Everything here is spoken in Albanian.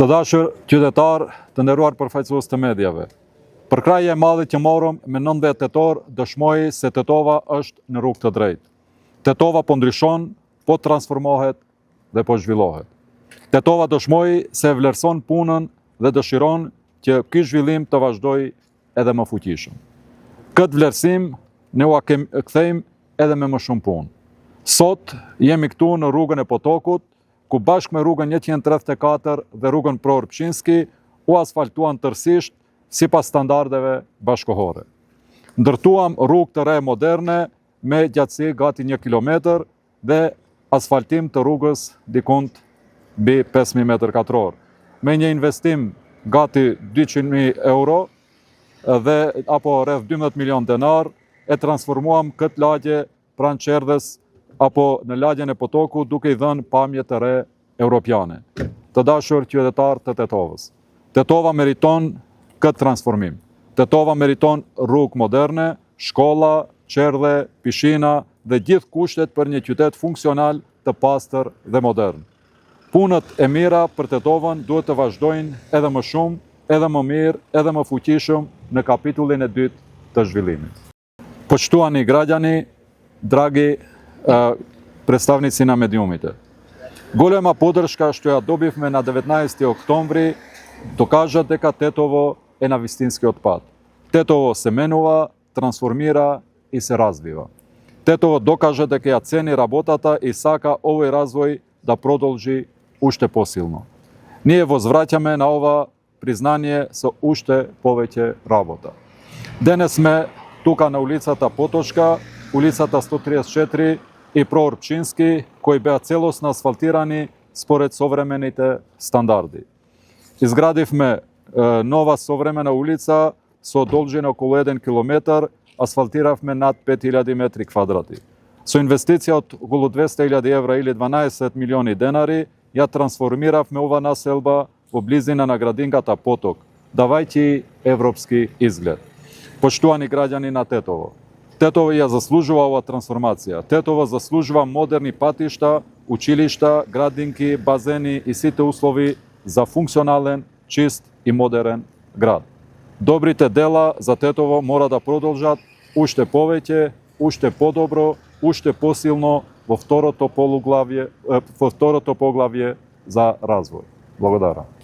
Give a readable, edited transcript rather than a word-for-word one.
Të dashur qytetar, të nderuar përfaqësues të medjave. Për krahje e madhe që morëm me 19 tetor, dëshmoj se Tetova është në rrugë të drejtë. Tetova po ndryshon, po transformohet dhe po zhvillohet. Tetova dëshmoj se vlerëson punën dhe dëshiron që ky zhvillim të vazhdojë edhe më fuqishëm. Këtë vlerësim ne ua kthejmë edhe me më shumë punë. Sot jemi këtu në rrugën e Potokut, ku bashkë me rrugën 134 dhe rrugën Prohor Pshinski u asfaltuan tërësisht sipas standardeve bashkëkohore. Ndërtuam rrugë të re moderne me gjatësi gati 1 kilometër dhe asfaltim të rrugës dikund mbi 5.000 m2. Me një investim gati 200.000 euro dhe apo rreth 12 milion denar e transformuam këtë lagje pranë Qerdhes apo në lagjen e Potokut duke i dhënë pamje të re europiane. Të dashur qytetar të Tetovës. Tetova meriton këtë transformim. Tetova meriton rrugë moderne, shkolla, qerdhe, pishina dhe gjithë kushtet për një qytet funksional, të pastër dhe modern. Punët e mira për Tetovën duhet të vazhdojnë edhe më shumë, edhe më mirë, edhe më fuqishëm në kapitullin e dytë të zhvillimit. Poštovani građani, dragi predstavnici na mediumite. Golema podrška što ja dobivме na 19. oktobri dokaže дека Tetovo je na vistinski otpad. Tetovo se menува, transformira i se razvива. Tetovo dokaže дека ja ceni работата и сака овој развој да продолжи уште посилно. Ние возвраќаме на ова признание со уште повеќе работа. Денес сме тука на улицата Поточка, улицата 134 и Prohor Pshinski, кои беа целосно асфалтирани според современите стандарди. Изградивме нова современа улица со должина околу 1 километар, асфалтиравме над 5000 метри квадрати. Со инвестиција од околу 200.000 евра или 12 милиони денари, ја трансформиравме ова населба во близина на градинката Поток, давајќи европски изглед. Поштувани граѓани на Тетово, Тетово ја заслужува ова трансформација. Тетово заслужува модерни патишта, училишта, градинки, базени и сите услови за функционален, чист и модерен град. Добрите дела за Тетово мора да продолжат уште повеќе, уште подобро, уште посилно во второто поглавје за развој. Благодарам.